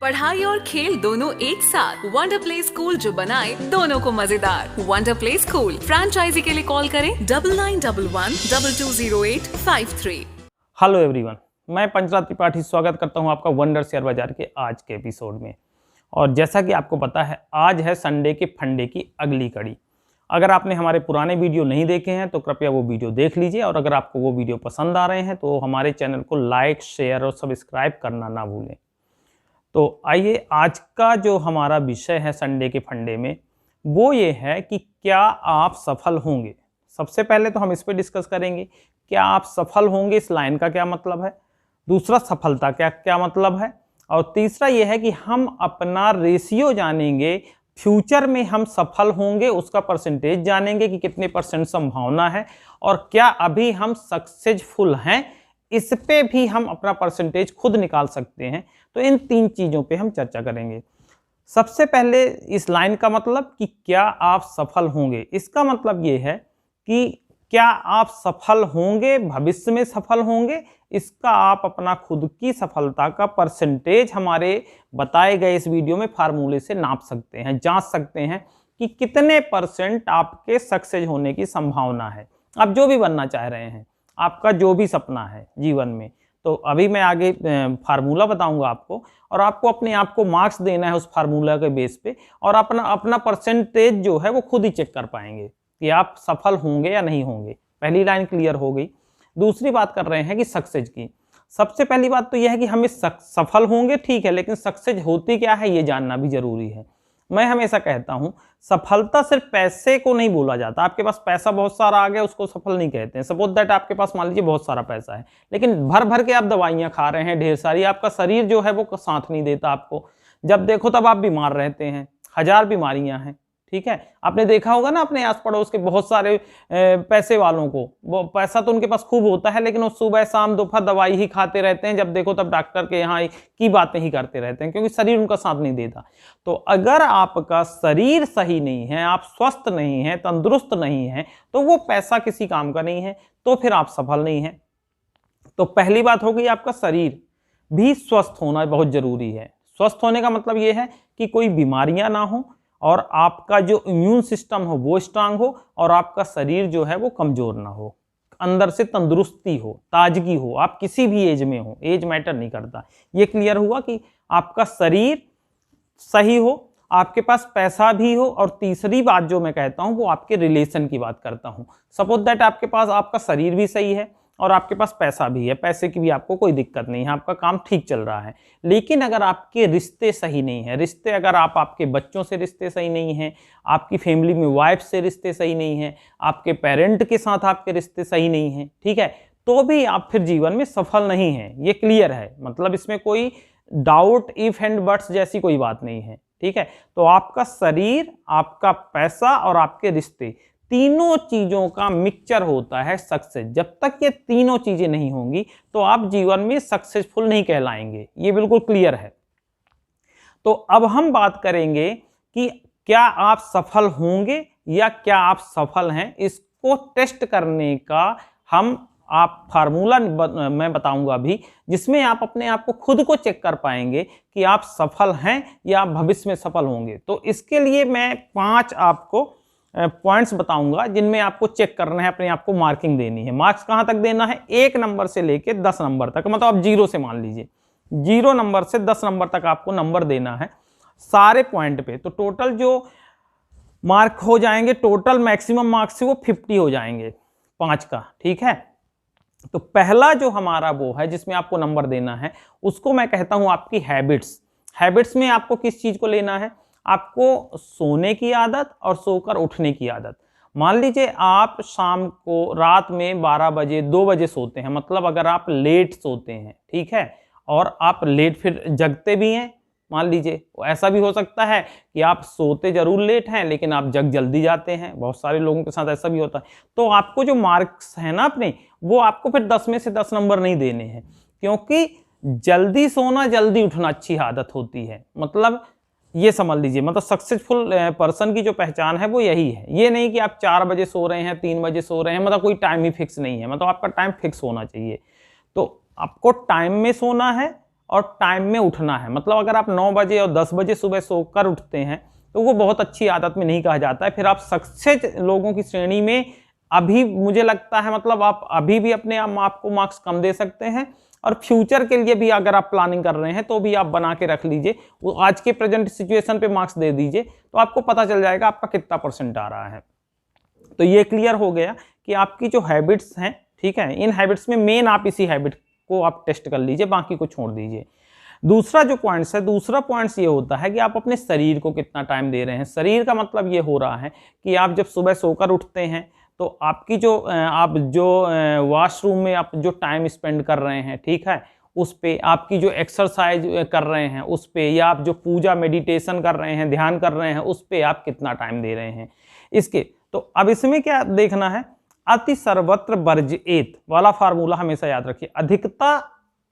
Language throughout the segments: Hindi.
पढ़ाई और खेल दोनों एक साथ। वंडर प्ले स्कूल जो बनाए दोनों को मजेदार। Wonder play school. फ्रेंचाइजी के लिए कॉल करें 9911220853। हेलो एवरीवन, मैं पंचराज त्रिपाठी स्वागत करता हूं आपका वंडर शेयर बाजार के आज के एपिसोड में। और जैसा कि आपको पता है, आज है संडे के फंडे की अगली कड़ी। अगर आपने हमारे पुराने वीडियो नहीं देखे हैं तो कृपया वो वीडियो देख लीजिए, और अगर आपको वो वीडियो पसंद आ रहे हैं तो हमारे चैनल को लाइक, शेयर और सब्सक्राइब करना ना भूलें। तो आइए, आज का जो हमारा विषय है संडे के फंडे में, वो ये है कि क्या आप सफल होंगे। सबसे पहले तो हम इस पे डिस्कस करेंगे, क्या आप सफल होंगे, इस लाइन का क्या मतलब है। दूसरा, सफलता क्या क्या मतलब है। और तीसरा ये है कि हम अपना रेशियो जानेंगे, फ्यूचर में हम सफल होंगे उसका परसेंटेज जानेंगे कि कितने परसेंट संभावना है, और क्या अभी हम सक्सेसफुल हैं, इस पे भी हम अपना परसेंटेज खुद निकाल सकते हैं। तो इन तीन चीज़ों पे हम चर्चा करेंगे। सबसे पहले इस लाइन का मतलब कि क्या आप सफल होंगे, इसका मतलब ये है कि क्या आप सफल होंगे, भविष्य में सफल होंगे, इसका आप अपना खुद की सफलता का परसेंटेज हमारे बताए गए इस वीडियो में फार्मूले से नाप सकते हैं, जांच सकते हैं कि कितने परसेंट आपके सक्सेस होने की संभावना है। आप जो भी बनना चाह रहे हैं, आपका जो भी सपना है जीवन में, तो अभी मैं आगे फार्मूला बताऊंगा आपको, और आपको अपने आप को मार्क्स देना है उस फार्मूला के बेस पे, और अपना परसेंटेज जो है वो खुद ही चेक कर पाएंगे कि आप सफल होंगे या नहीं होंगे। पहली लाइन क्लियर हो गई। दूसरी बात कर रहे हैं कि सक्सेस की। सबसे पहली बात तो यह है कि हम सफल होंगे, ठीक है, लेकिन सक्सेस होती क्या है ये जानना भी जरूरी है। मैं हमेशा कहता हूं, सफलता सिर्फ पैसे को नहीं बोला जाता। आपके पास पैसा बहुत सारा आ गया उसको सफल नहीं कहते हैं। सपोज दैट आपके पास मान लीजिए बहुत सारा पैसा है, लेकिन भर भर के आप दवाइयां खा रहे हैं ढेर सारी, आपका शरीर जो है वो साथ नहीं देता आपको। जब देखो तब आप बीमार रहते हैं, 1000 बीमारियां हैं, ठीक है। आपने देखा होगा ना अपने आस पड़ोस के बहुत सारे पैसे वालों को, वो पैसा तो उनके पास खूब होता है, लेकिन वो सुबह शाम दोपहर दवाई ही खाते रहते हैं, जब देखो तब डॉक्टर के यहाँ की बातें ही करते रहते हैं, क्योंकि शरीर उनका साथ नहीं देता। तो अगर आपका शरीर सही नहीं है, आप स्वस्थ नहीं है, तंदुरुस्त नहीं है, तो वो पैसा किसी काम का नहीं है, तो फिर आप सफल नहीं है। तो पहली बात हो गई, आपका शरीर भी स्वस्थ होना बहुत जरूरी है। स्वस्थ होने का मतलब ये है कि कोई बीमारियां ना हो, और आपका जो इम्यून सिस्टम हो वो स्ट्रांग हो, और आपका शरीर जो है वो कमजोर ना हो, अंदर से तंदुरुस्ती हो, ताजगी हो। आप किसी भी एज में हो, एज मैटर नहीं करता। ये क्लियर हुआ कि आपका शरीर सही हो, आपके पास पैसा भी हो, और तीसरी बात जो मैं कहता हूं वो आपके रिलेशन की बात करता हूं। सपोज दैट आपके पास आपका शरीर भी सही है और आपके पास पैसा भी है, पैसे की भी आपको कोई दिक्कत नहीं है, आपका काम ठीक चल रहा है, लेकिन अगर आपके रिश्ते सही नहीं है, रिश्ते अगर आपके बच्चों से रिश्ते सही नहीं है, आपकी फैमिली में वाइफ से रिश्ते सही नहीं है, आपके पेरेंट के साथ आपके रिश्ते सही नहीं है, ठीक है, तो भी आप फिर जीवन में सफल नहीं है। ये क्लियर है, मतलब इसमें कोई डाउट, इफ एंड बट्स जैसी कोई बात नहीं है, ठीक है। तो आपका शरीर, आपका पैसा और आपके रिश्ते, तीनों चीजों का मिक्सचर होता है सक्सेस। जब तक ये तीनों चीजें नहीं होंगी तो आप जीवन में सक्सेसफुल नहीं कहलाएंगे, ये बिल्कुल क्लियर है। तो अब हम बात करेंगे कि क्या आप सफल होंगे या क्या आप सफल हैं। इसको टेस्ट करने का आप फार्मूला मैं बताऊंगा अभी, जिसमें आप अपने आप को खुद को चेक कर पाएंगे कि आप सफल हैं या आप भविष्य में सफल होंगे। तो इसके लिए मैं 5 आपको पॉइंट्स बताऊंगा जिनमें आपको चेक करना है, अपने आप को मार्किंग देनी है। मार्क्स कहां तक देना है? 1 नंबर से लेके 10 नंबर तक, मतलब आप 0 से मान लीजिए, 0 नंबर से 10 नंबर तक आपको नंबर देना है सारे पॉइंट पे। तो टोटल जो मार्क हो जाएंगे, टोटल मैक्सिमम मार्क्स वो 50 हो जाएंगे 5 का, ठीक है। तो पहला जो हमारा वो है जिसमें आपको नंबर देना है, उसको मैं कहता हूं आपकी हैबिट्स। हैबिट्स में आपको किस चीज को लेना है? आपको सोने की आदत और सोकर उठने की आदत। मान लीजिए आप शाम को रात में 12 बजे 2 बजे सोते हैं, मतलब अगर आप लेट सोते हैं, ठीक है, और आप लेट फिर जगते भी हैं, मान लीजिए ऐसा भी हो सकता है कि आप सोते जरूर लेट हैं लेकिन आप जग जल्दी जाते हैं, बहुत सारे लोगों के साथ ऐसा भी होता है। तो आपको जो मार्क्स है ना अपने, वो आपको फिर 10 में से 10 नंबर नहीं देने हैं, क्योंकि जल्दी सोना जल्दी उठना अच्छी आदत होती है। मतलब ये समझ लीजिए, मतलब सक्सेसफुल पर्सन की जो पहचान है वो यही है। ये नहीं कि आप 4 बजे सो रहे हैं, 3 बजे सो रहे हैं, मतलब कोई टाइम ही फिक्स नहीं है, मतलब आपका टाइम फिक्स होना चाहिए। तो आपको टाइम में सोना है और टाइम में उठना है। मतलब अगर आप 9 बजे और 10 बजे सुबह सोकर उठते हैं तो वो बहुत अच्छी आदत में नहीं कहा जाता है। फिर आप सक्सेस लोगों की श्रेणी में अभी मुझे लगता है, मतलब आप अभी भी अपने आप को मार्क्स कम दे सकते हैं, और फ्यूचर के लिए भी अगर आप प्लानिंग कर रहे हैं तो भी आप बना के रख लीजिए। वो आज के प्रेजेंट सिचुएशन पे मार्क्स दे दीजिए तो आपको पता चल जाएगा आपका कितना परसेंट आ रहा है। तो ये क्लियर हो गया कि आपकी जो हैबिट्स हैं, ठीक है, इन हैबिट्स में मेन आप इसी हैबिट को आप टेस्ट कर लीजिए, बाकी को छोड़ दीजिए। दूसरा जो पॉइंट्स है, दूसरा पॉइंट्स ये होता है कि आप अपने शरीर को कितना टाइम दे रहे हैं। शरीर का मतलब ये हो रहा है कि आप जब सुबह सोकर उठते हैं तो आपकी जो आप जो वॉशरूम में आप जो टाइम स्पेंड कर रहे हैं, ठीक है, उस पे आपकी जो एक्सरसाइज कर रहे हैं उस पे, या आप जो पूजा मेडिटेशन कर रहे हैं, ध्यान कर रहे हैं, उस पे आप कितना टाइम दे रहे हैं इसके। तो अब इसमें क्या देखना है, अति सर्वत्र वर्जयेत वाला फार्मूला हमेशा याद रखिए। अधिकता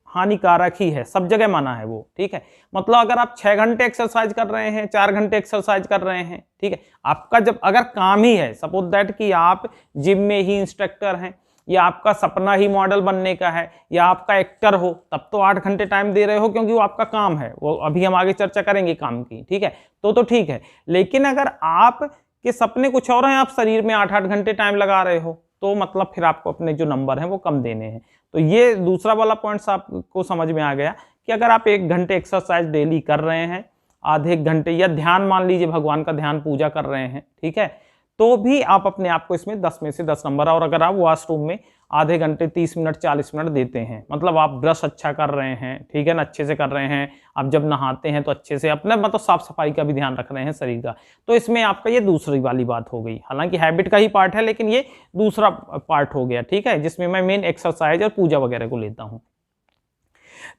हानिकारक ही है, सब जगह माना है वो, ठीक है। मतलब अगर आप 6 घंटे एक्सरसाइज कर रहे हैं, 4 घंटे एक्सरसाइज कर रहे हैं, ठीक है, आपका जब अगर काम ही है, सपोज दैट कि आप जिम में ही इंस्ट्रक्टर हैं, या आपका सपना ही मॉडल बनने का है, या आपका एक्टर हो, तब तो 8 घंटे टाइम दे रहे हो क्योंकि वो आपका काम है। वो अभी हम आगे चर्चा करेंगे काम की, ठीक है, तो ठीक है। लेकिन अगर आप के सपने कुछ और हैं, आप शरीर में 8-8 घंटे टाइम लगा रहे हो, तो मतलब फिर आपको अपने जो नंबर हैं वो कम देने हैं। तो ये दूसरा वाला पॉइंट्स आपको समझ में आ गया कि अगर आप 1 घंटे एक्सरसाइज डेली कर रहे हैं, आधे 1 घंटे या ध्यान, मान लीजिए भगवान का ध्यान पूजा कर रहे हैं, ठीक है, तो भी आप अपने आप को इसमें 10 में से 10 नंबर। और अगर आप वॉशरूम में आधे घंटे 30 मिनट 40 मिनट देते हैं, मतलब आप ब्रश अच्छा कर रहे हैं, ठीक है ना, अच्छे से कर रहे हैं, आप जब नहाते हैं तो अच्छे से अपने मतलब साफ सफाई का भी ध्यान रख रहे हैं शरीर का, तो इसमें आपका ये दूसरी वाली बात हो गई। हालांकि हैबिट का ही पार्ट है, लेकिन ये दूसरा पार्ट हो गया, ठीक है, जिसमें मैं मेन एक्सरसाइज और पूजा वगैरह को लेता हूँ।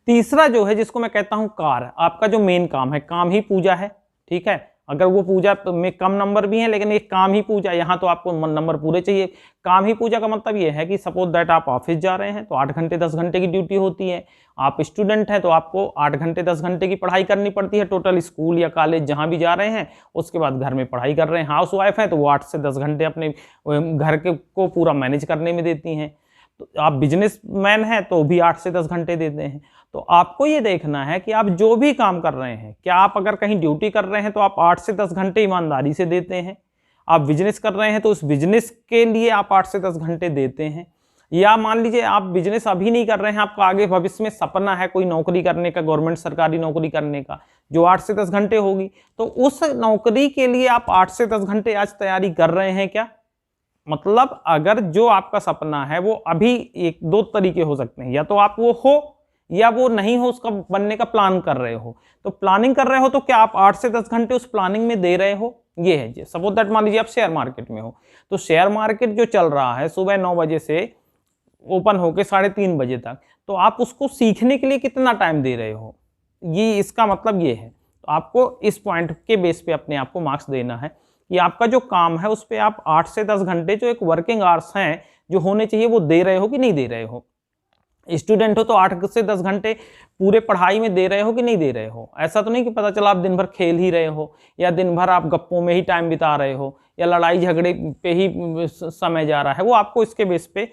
तीसरा जो है, जिसको मैं कहता हूँ कार्य, आपका जो मेन काम है, काम ही पूजा है, ठीक है। अगर वो पूजा में कम नंबर भी है, लेकिन एक काम ही पूजा, यहाँ तो आपको नंबर पूरे चाहिए। काम ही पूजा का मतलब ये है कि सपोज दैट आप ऑफिस जा रहे हैं तो 8 घंटे 10 घंटे की ड्यूटी होती है। आप स्टूडेंट हैं तो आपको 8 घंटे 10 घंटे की पढ़ाई करनी पड़ती है टोटल, स्कूल या कॉलेज जहाँ भी जा रहे हैं। उसके बाद घर में पढ़ाई कर रहे हैं। हाउस वाइफ हैं तो वो 8 से 10 घंटे अपने घर के को पूरा मैनेज करने में देती हैं। तो आप बिजनेसमैन हैं तो भी 8 से 10 घंटे देते हैं। तो आपको ये देखना है कि आप जो भी काम कर रहे हैं, क्या आप अगर कहीं ड्यूटी कर रहे हैं तो आप 8 से 10 घंटे ईमानदारी से देते हैं। आप बिजनेस कर रहे हैं तो उस बिजनेस के लिए आप 8 से 10 घंटे देते हैं। या मान लीजिए आप बिजनेस अभी नहीं कर रहे हैं, आपका आगे भविष्य में सपना है कोई नौकरी करने का, गवर्नमेंट सरकारी नौकरी करने का, जो 8 से 10 घंटे होगी, तो उस नौकरी के लिए आप 8 से 10 घंटे आज तैयारी कर रहे हैं क्या? मतलब अगर जो आपका सपना है वो अभी 1-2 तरीके हो सकते हैं, या तो आप वो हो या वो नहीं हो, उसका बनने का प्लान कर रहे हो। तो प्लानिंग कर रहे हो तो क्या आप 8 से 10 घंटे उस प्लानिंग में दे रहे हो? ये है जी। सपोज दैट मान लीजिए आप शेयर मार्केट में हो, तो शेयर मार्केट जो चल रहा है सुबह 9 बजे से ओपन होके 3:30 बजे तक, तो आप उसको सीखने के लिए कितना टाइम दे रहे हो, ये इसका मतलब ये है। तो आपको इस पॉइंट के बेस पे अपने आप को मार्क्स देना है कि आपका जो काम है उस पर आप 8 से 10 घंटे जो एक वर्किंग आवर्स हैं जो होने चाहिए वो दे रहे हो कि नहीं दे रहे हो। स्टूडेंट हो तो 8 से 10 घंटे पूरे पढ़ाई में दे रहे हो कि नहीं दे रहे हो। ऐसा तो नहीं कि पता चला आप दिन भर खेल ही रहे हो, या दिन भर आप गप्पों में ही टाइम बिता रहे हो, या लड़ाई झगड़े पे ही समय जा रहा है। वो आपको इसके बेस पे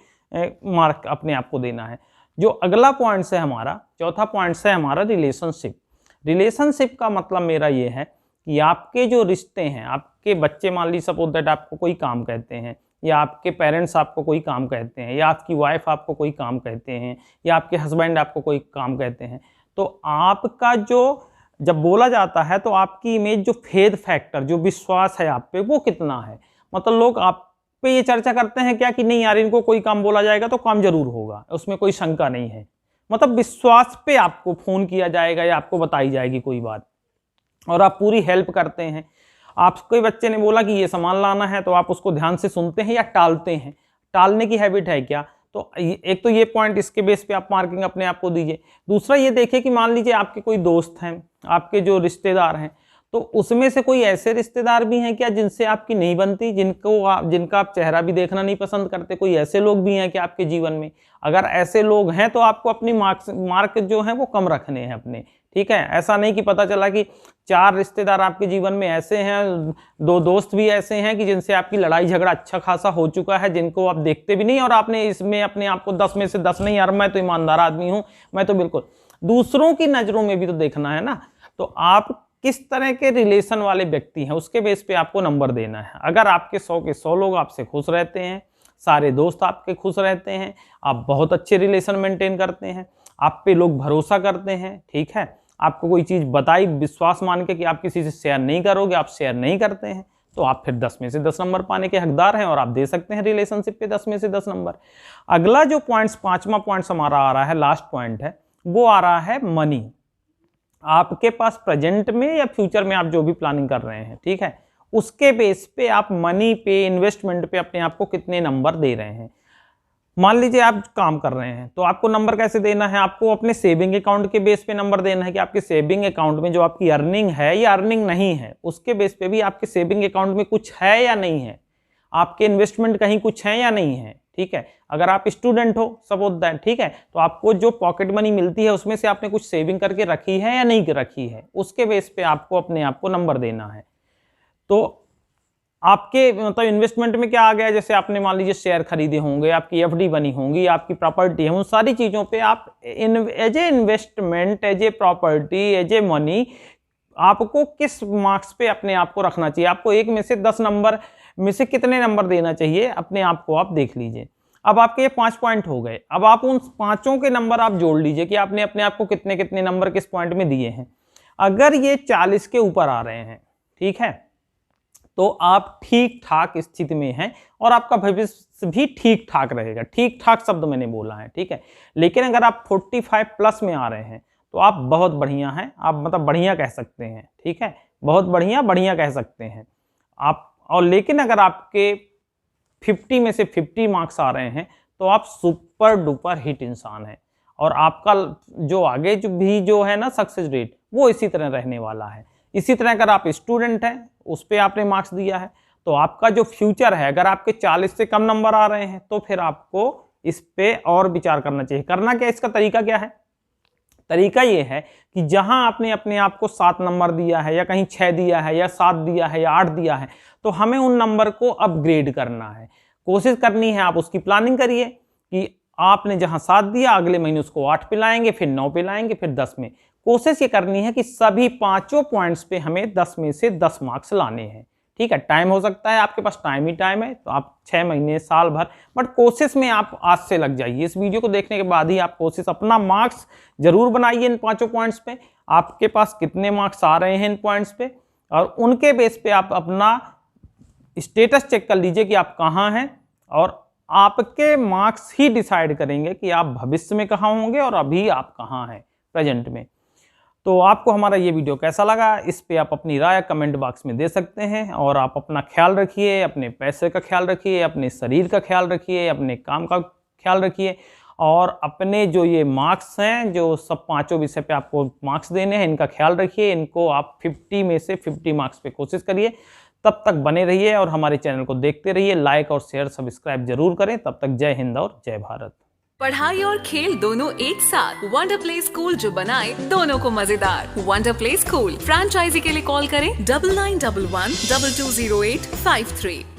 मार्क अपने आप को देना है। जो अगला पॉइंट है हमारा, चौथा पॉइंट है हमारा रिलेशनशिप। रिलेशनशिप का मतलब मेरा ये है कि आपके जो रिश्ते हैं, आपके बच्चे मान लीजिए सपोज दैट आपको कोई काम कहते हैं, या आपके पेरेंट्स आपको कोई काम कहते हैं, या आपकी वाइफ आपको कोई काम कहते हैं, या आपके हस्बैंड आपको कोई काम कहते हैं, तो आपका जो जब बोला जाता है तो आपकी इमेज, जो फेथ फैक्टर, जो विश्वास है आप पे, वो कितना है। मतलब लोग आप पे ये चर्चा करते हैं क्या कि नहीं यार इनको कोई काम बोला जाएगा तो काम जरूर होगा, उसमें कोई शंका नहीं है। मतलब विश्वास पे आपको फोन किया जाएगा या आपको बताई जाएगी कोई बात, और आप पूरी हेल्प करते हैं। आपके बच्चे ने बोला कि ये सामान लाना है तो आप उसको ध्यान से सुनते हैं या टालते हैं। टालने की हैबिट है क्या? तो एक तो ये पॉइंट, इसके बेस पे आप मार्किंग अपने आप को दीजिए। दूसरा ये देखिए कि मान लीजिए आपके कोई दोस्त हैं, आपके जो रिश्तेदार हैं, तो उसमें से कोई ऐसे रिश्तेदार भी हैं क्या जिनसे आपकी नहीं बनती, जिनका आप चेहरा भी देखना नहीं पसंद करते? कोई ऐसे लोग भी हैं क्या आपके जीवन में? अगर ऐसे लोग हैं तो आपको अपनी मार्क जो है वो कम रखने हैं अपने, ठीक है। ऐसा नहीं कि पता चला कि 4 रिश्तेदार आपके जीवन में ऐसे हैं, 2 दोस्त भी ऐसे हैं कि जिनसे आपकी लड़ाई झगड़ा अच्छा खासा हो चुका है, जिनको आप देखते भी नहीं, और आपने इसमें अपने आप को 10 में से 10 नहीं, यार मैं तो ईमानदार आदमी हूं, मैं तो बिल्कुल। दूसरों की नज़रों में भी तो देखना है ना। तो आप किस तरह के रिलेशन वाले व्यक्ति हैं उसके बेस पे आपको नंबर देना है। अगर आपके 100 के 100 लोग आपसे खुश रहते हैं, सारे दोस्त आपके खुश रहते हैं, आप बहुत अच्छे रिलेशन मेंटेन करते हैं, आप पे लोग भरोसा करते हैं, ठीक है, आपको कोई चीज़ बताई विश्वास मान के कि आप किसी से शेयर नहीं करोगे, आप शेयर नहीं करते हैं, तो आप फिर 10 में से 10 नंबर पाने के हकदार हैं और आप दे सकते हैं रिलेशनशिप पे 10 में से 10 नंबर। अगला जो पॉइंट्स, 5वां पॉइंट्स हमारा आ रहा है, लास्ट पॉइंट है, वो आ रहा है मनी। आपके पास प्रेजेंट में या फ्यूचर में आप जो भी प्लानिंग कर रहे हैं, ठीक है, उसके बेस पे आप मनी पे, इन्वेस्टमेंट पे अपने आप को कितने नंबर दे रहे हैं। मान लीजिए आप काम कर रहे हैं तो आपको नंबर कैसे देना है, आपको अपने सेविंग अकाउंट के बेस पे नंबर देना है कि आपके सेविंग अकाउंट में जो आपकी अर्निंग है या अर्निंग नहीं है, उसके बेस पे भी आपके सेविंग अकाउंट में कुछ है या नहीं है, आपके इन्वेस्टमेंट कहीं कुछ है या नहीं है, ठीक है। अगर आप स्टूडेंट हो सपोज दैट, ठीक है, तो आपको जो पॉकेट मनी मिलती है उसमें से आपने कुछ सेविंग करके रखी है या नहीं रखी है, उसके बेस पे आपको अपने आप को नंबर देना है। तो आपके मतलब इन्वेस्टमेंट में क्या आ गया, जैसे आपने मान लीजिए शेयर खरीदे होंगे, आपकी एफडी बनी होंगी, आपकी प्रॉपर्टी है, उन सारी चीज़ों पे आप as a investment, as a property, as a money आपको किस मार्क्स पे अपने आप को रखना चाहिए, आपको 1 में से 10 नंबर में से कितने नंबर देना चाहिए, अपने आप को आप देख लीजिए। अब आपके ये 5 पॉइंट हो गए, अब आप उन 5 के नंबर आप जोड़ लीजिए कि आपने अपने आप को कितने कितने नंबर किस पॉइंट में दिए हैं। अगर ये 40 के ऊपर आ रहे हैं, ठीक है, तो आप ठीक ठाक स्थिति में हैं और आपका भविष्य भी ठीक ठाक रहेगा। ठीक ठाक शब्द मैंने बोला है, ठीक है। लेकिन अगर आप 45 प्लस में आ रहे हैं तो आप बहुत बढ़िया हैं, आप मतलब बढ़िया कह सकते हैं, ठीक है, बहुत बढ़िया कह सकते हैं आप। और लेकिन अगर आपके 50 में से 50 मार्क्स आ रहे हैं तो आप सुपर डुपर हिट इंसान हैं और आपका जो आगे जो है ना सक्सेस रेट, वो इसी तरह रहने वाला है। इसी तरह अगर आप स्टूडेंट हैं, उस पर आपने मार्क्स दिया है, तो आपका जो फ्यूचर है, अगर आपके 40 से कम नंबर आ रहे हैं तो फिर आपको इस पे और विचार करना चाहिए। करना क्या, इसका तरीका क्या है, तरीका ये है कि जहां आपने अपने आप को 7 नंबर दिया है या कहीं 6 दिया है या 7 दिया है या 8 दिया है, तो हमें उन नंबर को अपग्रेड करना है, कोशिश करनी है। आप उसकी प्लानिंग करिए कि आपने जहां 7 दिया, अगले महीने उसको 8 पे लाएंगे, फिर 9 पे लाएंगे, फिर 10 में। कोशिश ये करनी है कि सभी 5 पॉइंट्स पे हमें 10 में से 10 मार्क्स लाने हैं, ठीक है। टाइम हो सकता है आपके पास टाइम ही टाइम है, तो आप 6 महीने, साल भर, बट कोशिश में आप आज से लग जाइए। इस वीडियो को देखने के बाद ही आप कोशिश, अपना मार्क्स जरूर बनाइए इन 5 पॉइंट्स पे, आपके पास कितने मार्क्स आ रहे हैं इन पॉइंट्स पे, और उनके बेस पे आप अपना स्टेटस चेक कर लीजिए कि आप कहाँ हैं, और आपके मार्क्स ही डिसाइड करेंगे कि आप भविष्य में कहाँ होंगे और अभी आप कहाँ हैं प्रेजेंट में। तो आपको हमारा ये वीडियो कैसा लगा, इस पे आप अपनी राय कमेंट बॉक्स में दे सकते हैं। और आप अपना ख्याल रखिए, अपने पैसे का ख्याल रखिए, अपने शरीर का ख्याल रखिए, अपने काम का ख्याल रखिए, और अपने जो ये मार्क्स हैं, जो सब 5 विषय पे आपको मार्क्स देने हैं, इनका ख्याल रखिए। इनको आप 50 में से 50 मार्क्स पे कोशिश करिए। तब तक बने रहिए और हमारे चैनल को देखते रहिए, लाइक और शेयर सब्सक्राइब जरूर करें। तब तक जय हिंद और जय भारत। पढ़ाई और खेल दोनों एक साथ, वंडर प्ले स्कूल जो बनाए दोनों को मजेदार। वंडर प्ले स्कूल, फ्रेंचाइजी के लिए कॉल करें 9911 220853।